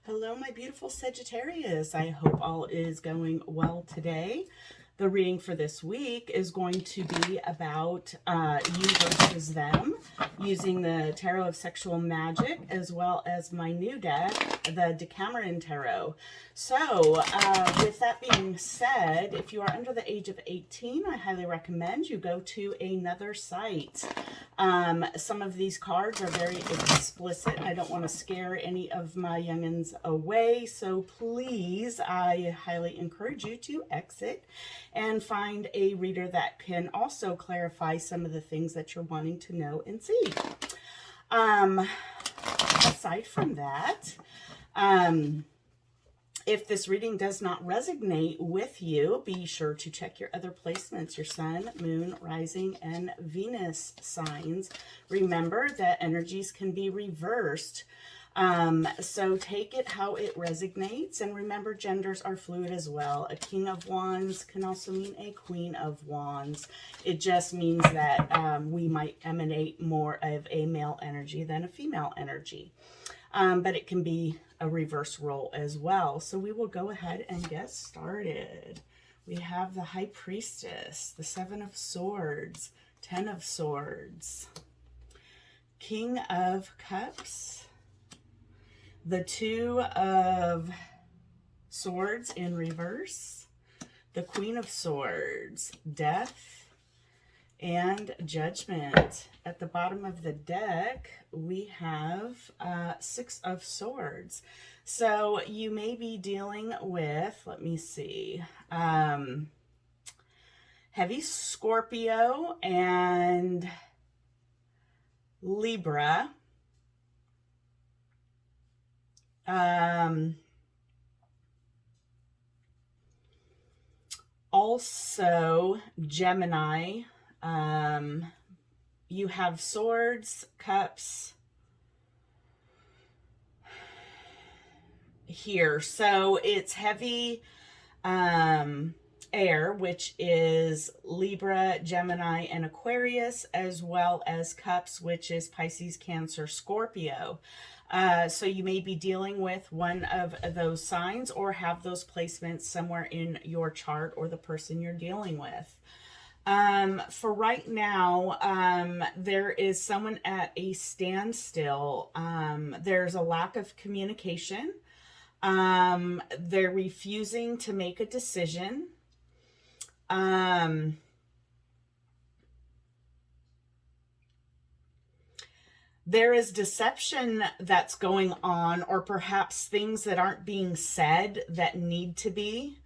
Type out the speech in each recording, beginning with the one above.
Hello, my beautiful Sagittarius. I hope all is going well today. The reading for this week is going to be about you versus them, using the Tarot of Sexual Magic, as well as my new deck, the Decameron Tarot. So, with that being said, if you are under the age of 18, I highly recommend you go to another site. Some of these cards are very explicit. I don't want to scare any of my youngins away, so please, I highly encourage you to exit and find a reader that can also clarify some of the things that you're wanting to know and see. Aside from that, if this reading does not resonate with you, be sure to check your other placements, your sun, moon, rising, and Venus signs. Remember that energies can be reversed. So take it how it resonates. And remember, genders are fluid as well. A King of Wands can also mean a Queen of Wands. It just means that we might emanate more of a male energy than a female energy. But it can be a reverse role as well. So we will go ahead and get started. We have the High Priestess, the Seven of Swords, Ten of Swords, King of Cups, the Two of Swords in reverse, the Queen of Swords, Death, and Judgment. At the bottom of the deck, we have Six of Swords. So you may be dealing with, let me see, heavy Scorpio and Libra. Also Gemini. You have Swords, Cups here. So it's heavy air, which is Libra, Gemini, and Aquarius, as well as Cups, which is Pisces, Cancer, Scorpio. So you may be dealing with one of those signs or have those placements somewhere in your chart or the person you're dealing with. For right now, there is someone at a standstill. There's a lack of communication. They're refusing to make a decision. There is deception that's going on, or perhaps things that aren't being said that need to be.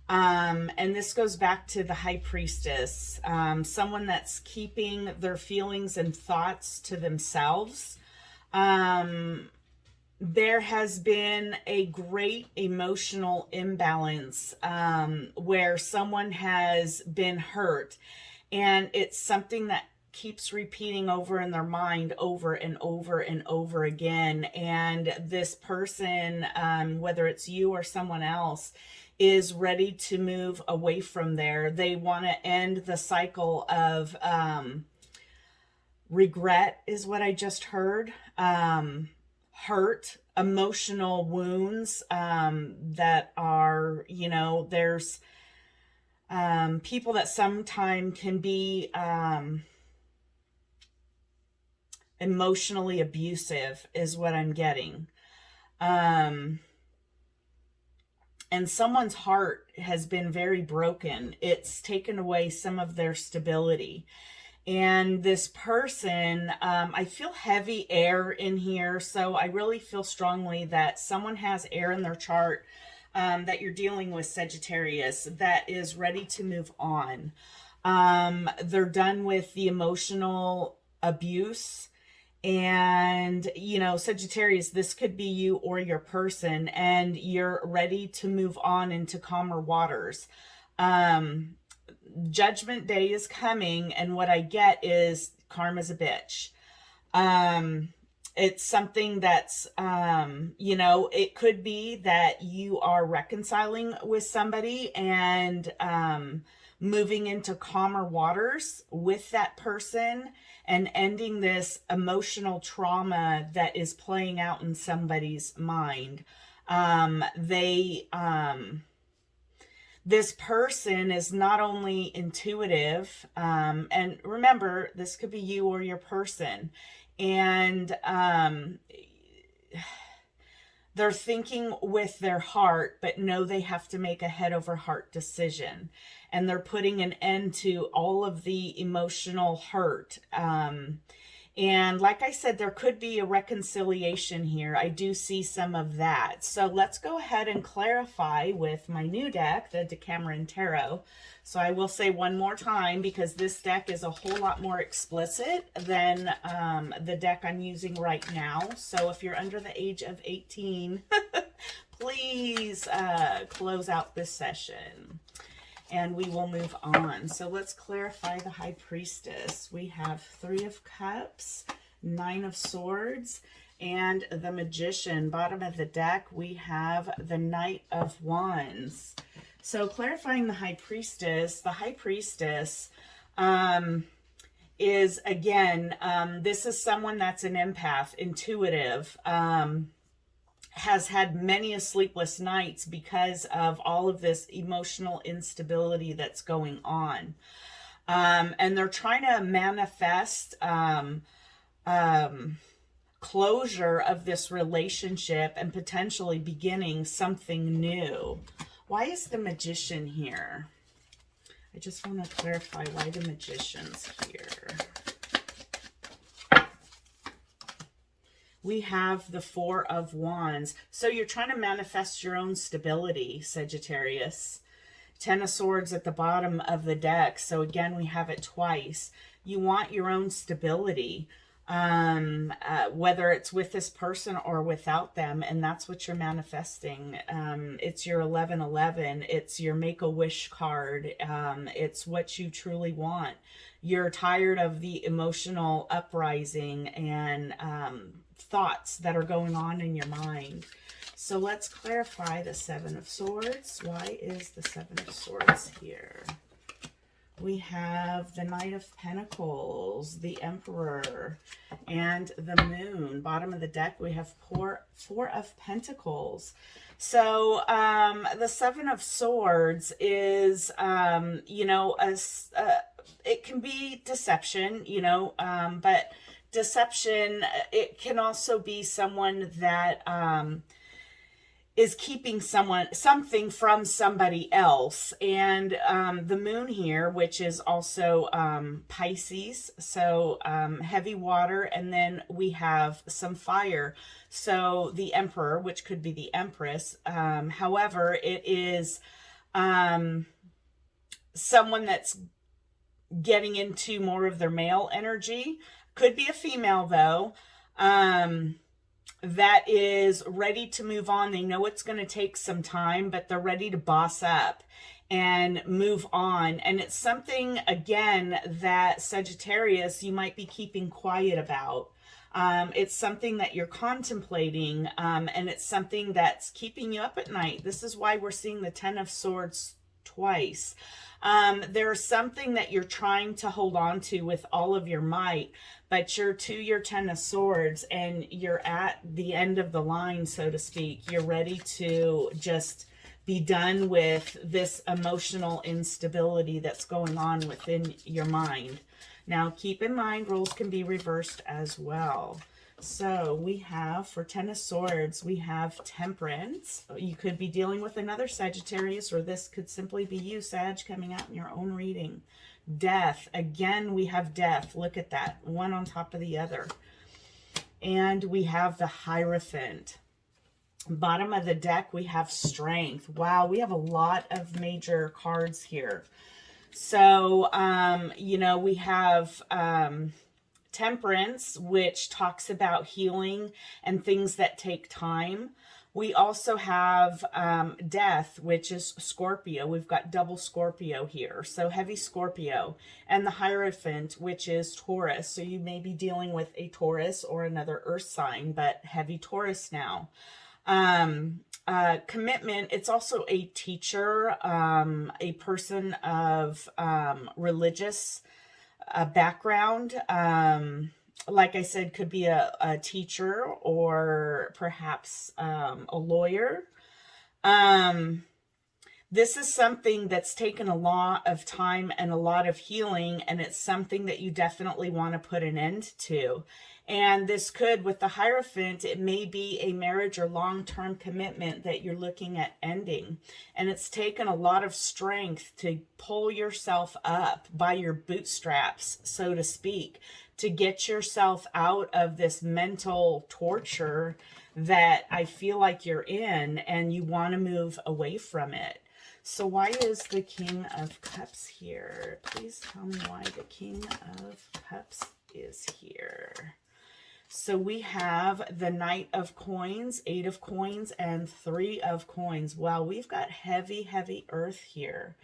And this goes back to the High Priestess, someone that's keeping their feelings and thoughts to themselves. There has been a great emotional imbalance where someone has been hurt, and it's something that keeps repeating over in their mind over and over and over again. And this person, whether it's you or someone else, is ready to move away from there. They want to end the cycle of regret, is what I just heard. Hurt, emotional wounds that are, there's people that sometimes can be emotionally abusive, is what I'm getting. And someone's heart has been very broken. It's taken away some of their stability. And this person, I feel heavy air in here. So I really feel strongly that someone has air in their chart that you're dealing with, Sagittarius, that is ready to move on. They're done with the emotional abuse. And, Sagittarius, this could be you or your person, and you're ready to move on into calmer waters. Judgment Day is coming, and what I get is karma's a bitch. It's something that's, it could be that you are reconciling with somebody and moving into calmer waters with that person and ending this emotional trauma that is playing out in somebody's mind. This person is not only intuitive, and remember, this could be you or your person, and they're thinking with their heart, but know they have to make a head over heart decision. And they're putting an end to all of the emotional hurt. And like I said, there could be a reconciliation here. I do see some of that. So let's go ahead and clarify with my new deck, the Decameron Tarot. So I will say one more time, because this deck is a whole lot more explicit than the deck I'm using right now. So if you're under the age of 18, please close out this session. And we will move on. So let's clarify the High Priestess. We have 3 of Cups, 9 of Swords, and the Magician. Bottom of the deck, we have the Knight of Wands. So clarifying the High Priestess is, again, this is someone that's an empath, intuitive, has had many sleepless nights because of all of this emotional instability that's going on. And they're trying to manifest closure of this relationship and potentially beginning something new. Why is the Magician here? I just want to clarify why the Magician's here. We have the 4 of Wands. So you're trying to manifest your own stability, Sagittarius. 10 of Swords at the bottom of the deck. So again, we have it twice. You want your own stability, whether it's with this person or without them. And that's what you're manifesting. It's your 1111. It's your Make-A-Wish card. It's what you truly want. You're tired of the emotional uprising and thoughts that are going on in your mind. So let's clarify the 7 of Swords. Why is the 7 of Swords here? We have the Knight of Pentacles, the Emperor, and the Moon. Bottom of the deck, we have 4 of Pentacles. So the 7 of Swords is, you know, it can be deception, you know, but deception, it can also be someone that is keeping something from somebody else. And the Moon here, which is also Pisces, so heavy water, and then we have some fire. So the Emperor, which could be the Empress. However, it is someone that's getting into more of their male energy. Could be a female, though, that is ready to move on. They know it's going to take some time, but they're ready to boss up and move on. And it's something, again, that Sagittarius, you might be keeping quiet about. It's something that you're contemplating, and it's something that's keeping you up at night. This is why we're seeing the 10 of Swords twice. There's something that you're trying to hold on to with all of your might, but you're to your 10 of Swords and you're at the end of the line, so to speak. You're ready to just be done with this emotional instability that's going on within your mind. Now, keep in mind, roles can be reversed as well. So we have, for 10 of Swords, we have Temperance. You could be dealing with another Sagittarius, or this could simply be you, Sag, coming out in your own reading. Death. Again, we have Death. Look at that. One on top of the other. And we have the Hierophant. Bottom of the deck, we have Strength. Wow, we have a lot of major cards here. So, you know, we have Temperance, which talks about healing and things that take time. We also have Death, which is Scorpio. We've got double Scorpio here, so heavy Scorpio. And the Hierophant, which is Taurus. So you may be dealing with a Taurus or another earth sign, but heavy Taurus now. Commitment, it's also a teacher, a person of religious background, like I said, could be a teacher or perhaps a lawyer. This is something that's taken a lot of time and a lot of healing, and it's something that you definitely want to put an end to. And this could, with the Hierophant, it may be a marriage or long-term commitment that you're looking at ending. And it's taken a lot of strength to pull yourself up by your bootstraps, so to speak, to get yourself out of this mental torture that I feel like you're in, and you want to move away from it. So why is the King of Cups here? Please tell me why the King of Cups is here. So we have the Knight of Coins, 8 of Coins, and 3 of Coins. Wow, we've got heavy, heavy earth here.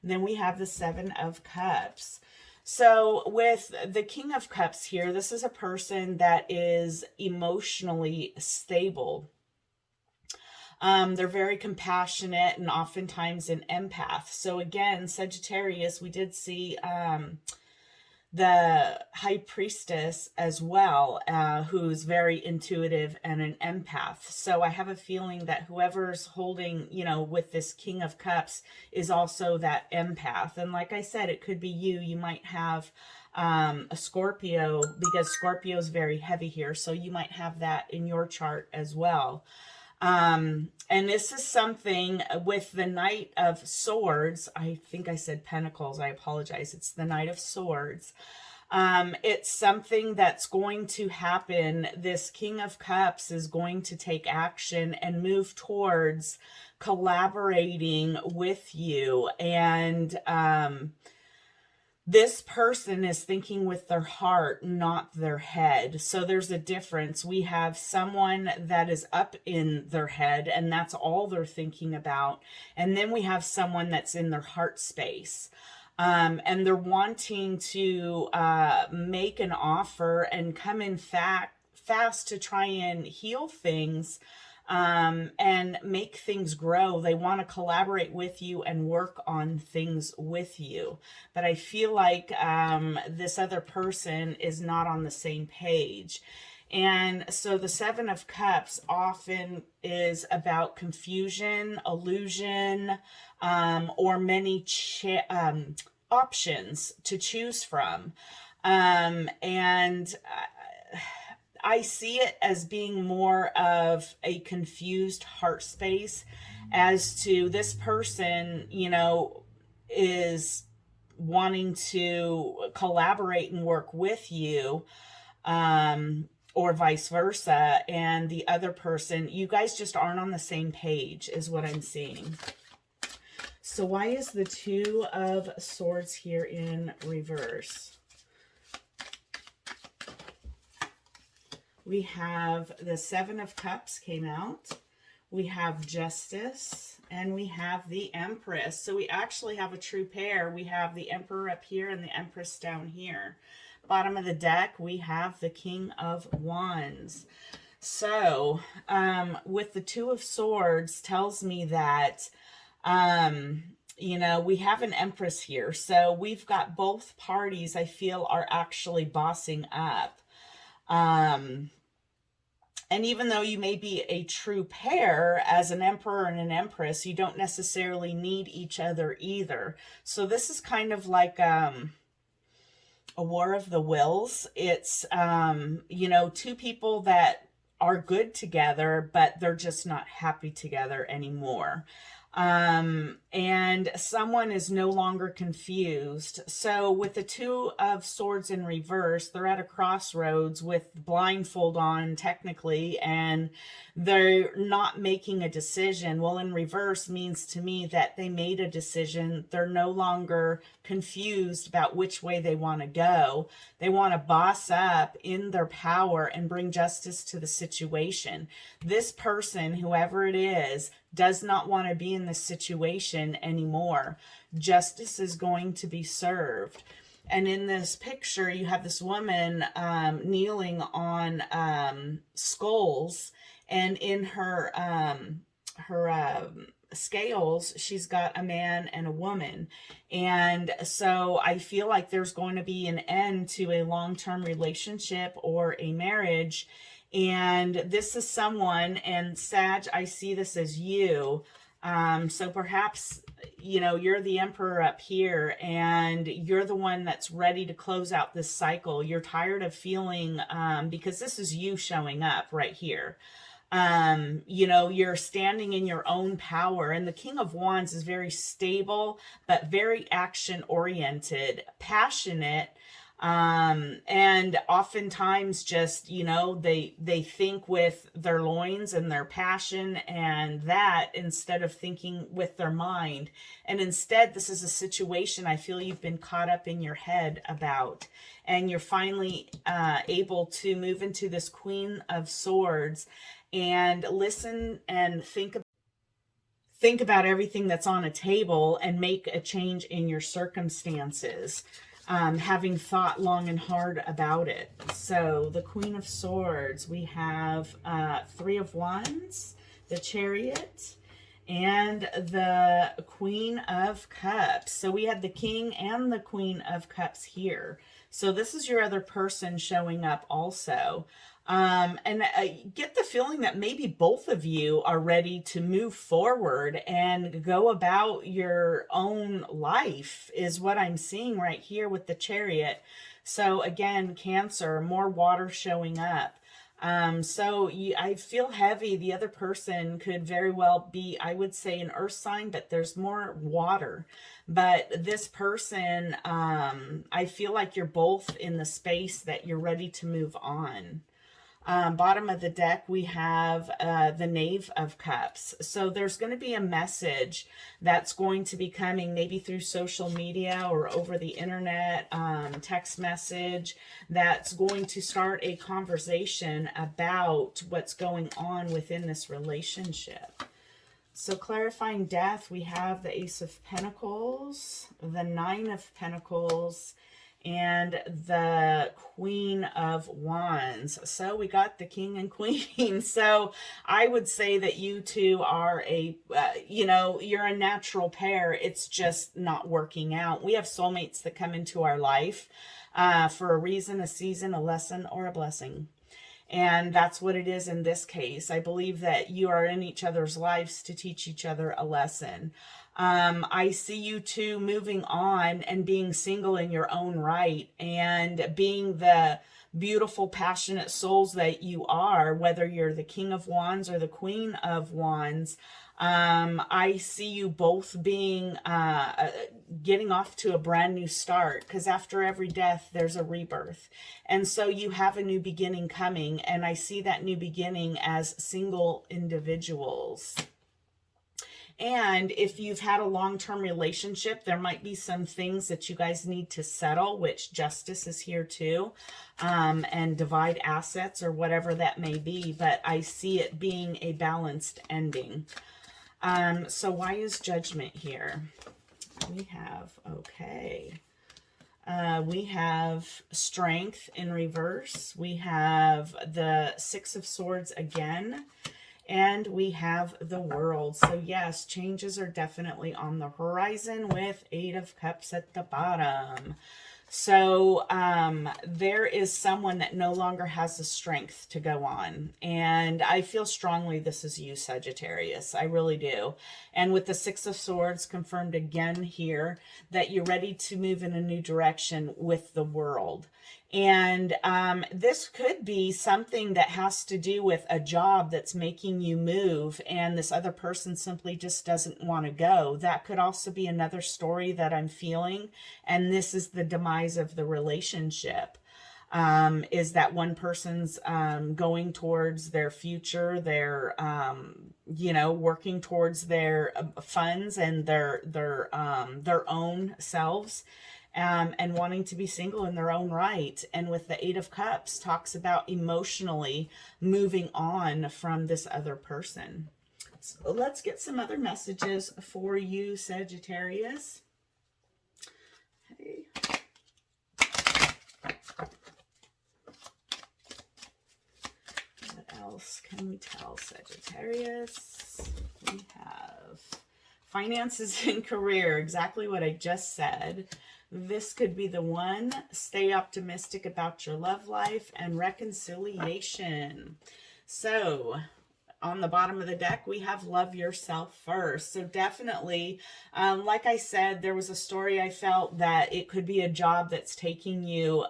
And then we have the 7 of Cups. So with the King of Cups here, this is a person that is emotionally stable. They're very compassionate and oftentimes an empath. So again, Sagittarius, we did see the High Priestess as well, who's very intuitive and an empath. So I have a feeling that whoever's holding, you know, with this King of Cups is also that empath. And like I said, it could be you. You might have a Scorpio, because Scorpio is very heavy here. So you might have that in your chart as well. And this is something with the Knight of Swords. I think I said Pentacles. I apologize. It's the Knight of Swords. It's something that's going to happen. This King of Cups is going to take action and move towards collaborating with you. And, this person is thinking with their heart, not their head. So there's a difference. We have someone that is up in their head, and that's all they're thinking about. And then we have someone that's in their heart space. And they're wanting to make an offer and come in fast to try and heal things. And make things grow. They want to collaborate with you and work on things with you. But I feel like this other person is not on the same page. And so the 7 of Cups often is about confusion, illusion, or many options to choose from. I see it as being more of a confused heart space as to this person, you know, is wanting to collaborate and work with you, or vice versa. And the other person, you guys just aren't on the same page is what I'm seeing. So why is the 2 of Swords here in reverse? We have the 7 of Cups came out. We have Justice, and we have the Empress. So we actually have a true pair. We have the Emperor up here and the Empress down here. Bottom of the deck, we have the King of Wands. So with the 2 of Swords tells me that, you know, we have an Empress here. So we've got both parties, I feel, are actually bossing up. And even though you may be a true pair as an Emperor and an Empress, you don't necessarily need each other either. So this is kind of like a war of the wills. It's, you know, 2 people that are good together, but they're just not happy together anymore. And someone is no longer confused. So with the 2 of Swords in reverse, they're at a crossroads with blindfold on technically, and they're not making a decision. Well, in reverse means to me that they made a decision. They're no longer confused about which way they want to go. They want to boss up in their power and bring justice to the situation. This person, whoever it is, does not want to be in this situation anymore. Justice is going to be served. And in this picture, you have this woman kneeling on skulls, and in her scales, she's got a man and a woman. And so I feel like there's going to be an end to a long-term relationship or a marriage. And this is someone, and Sag, I see this as you. So perhaps, you know, you're the emperor up here and you're the one that's ready to close out this cycle. You're tired of feeling, because this is you showing up right here. You know, you're standing in your own power, and the King of Wands is very stable, but very action oriented, passionate, and oftentimes just, you know, they think with their loins and their passion and that, instead of thinking with their mind. And instead, this is a situation I feel you've been caught up in your head about, and you're finally able to move into this Queen of Swords and listen and think about everything that's on a table and make a change in your circumstances. Having thought long and hard about it. So the Queen of Swords, we have Three of Wands, the Chariot, and the Queen of Cups. So we had the King and the Queen of Cups here. So this is your other person showing up also. And I get the feeling that maybe both of you are ready to move forward and go about your own life, is what I'm seeing right here with the Chariot. So again, Cancer, more water showing up. I feel heavy. The other person could very well be, I would say, an earth sign, but there's more water. But this person, I feel like you're both in the space that you're ready to move on. Bottom of the deck, we have the Knave of Cups. So there's going to be a message that's going to be coming maybe through social media or over the internet, text message, that's going to start a conversation about what's going on within this relationship. So clarifying death, we have the Ace of Pentacles, the Nine of Pentacles, and the Queen of Wands. So we got the King and Queen. So I would say that you two are you know, you're a natural pair. It's just not working out. We have soulmates that come into our life for a reason, a season, a lesson, or a blessing. And that's what it is in this case. I believe that you are in each other's lives to teach each other a lesson. I see you two moving on and being single in your own right, and being the beautiful, passionate souls that you are, whether you're the King of Wands or the Queen of Wands. I see you both being, getting off to a brand new start, because after every death, there's a rebirth. And so you have a new beginning coming, and I see that new beginning as single individuals. And if you've had a long-term relationship, there might be some things that you guys need to settle, which Justice is here too, and divide assets or whatever that may be. But I see it being a balanced ending. So why is Judgment here? We have, okay. We have Strength in reverse. We have the Six of Swords again. And we have the World. So yes, changes are definitely on the horizon with Eight of Cups at the bottom. So there is someone that no longer has the strength to go on. And I feel strongly this is you, Sagittarius. I really do. And with the Six of Swords confirmed again here, that you're ready to move in a new direction with the World. And this could be something that has to do with a job that's making you move, and this other person simply just doesn't want to go. That could also be another story that I'm feeling, and this is the demise of the relationship. Is that one person's going towards their future, their you know, working towards their funds and their own selves. And wanting to be single in their own right. And with the Eight of Cups, talks about emotionally moving on from this other person. So let's get some other messages for you, Sagittarius. Okay. What else can we tell Sagittarius? We have finances and career, exactly what I just said. This could be the one. Stay optimistic about your love life and reconciliation. So, on the bottom of the deck, we have love yourself first. So definitely, like I said, there was a story I felt that it could be a job that's taking you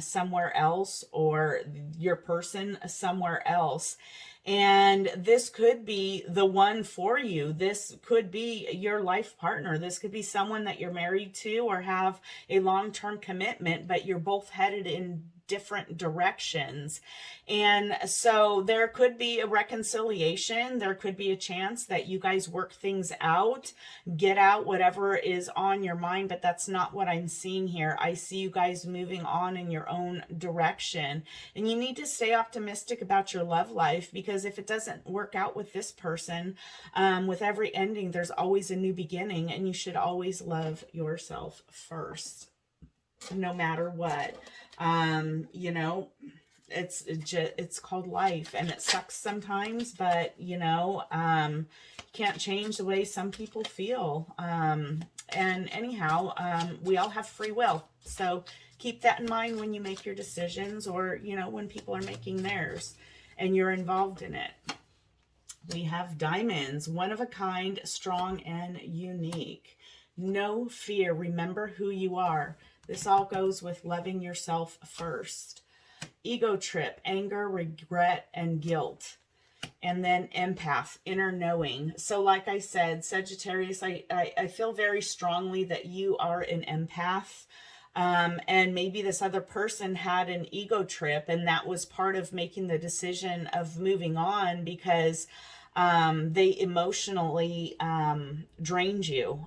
somewhere else, or your person somewhere else. And this could be the one for you. This could be your life partner. This could be someone that you're married to or have a long-term commitment, but you're both headed in different directions. And so there could be a reconciliation. There could be a chance that you guys work things out, get out whatever is on your mind, but that's not what I'm seeing here. I see you guys moving on in your own direction, and you need to stay optimistic about your love life, because if it doesn't work out with this person, with every ending, there's always a new beginning, and you should always love yourself first, no matter what. You know, it's called life, and it sucks sometimes, but you know, can't change the way some people feel. And anyhow, we all have free will, so keep that in mind when you make your decisions, or you know, when people are making theirs and you're involved in it. We have diamonds, one of a kind, strong and unique. No fear. Remember who you are. This all goes with loving yourself first. Ego trip, anger, regret, and guilt. And then empath, inner knowing. So like I said, Sagittarius, I feel very strongly that you are an empath. And maybe this other person had an ego trip, and that was part of making the decision of moving on, because they emotionally drained you.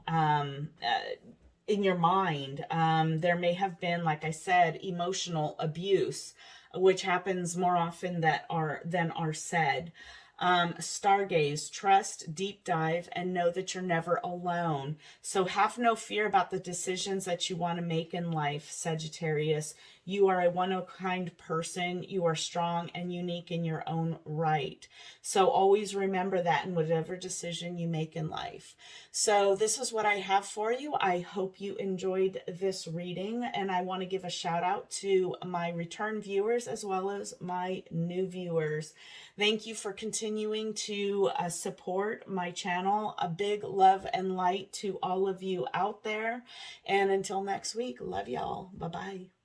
In your mind, there may have been, like I said, emotional abuse, which happens more often than are said. Stargaze, trust, deep dive, and know that you're never alone. So have no fear about the decisions that you want to make in life, Sagittarius. You are a one-of-a-kind person. You are strong and unique in your own right. So always remember that in whatever decision you make in life. So this is what I have for you. I hope you enjoyed this reading, and I want to give a shout out to my return viewers as well as my new viewers. Thank you for continuing to support my channel. A big love and light to all of you out there. And until next week, love y'all. Bye-bye.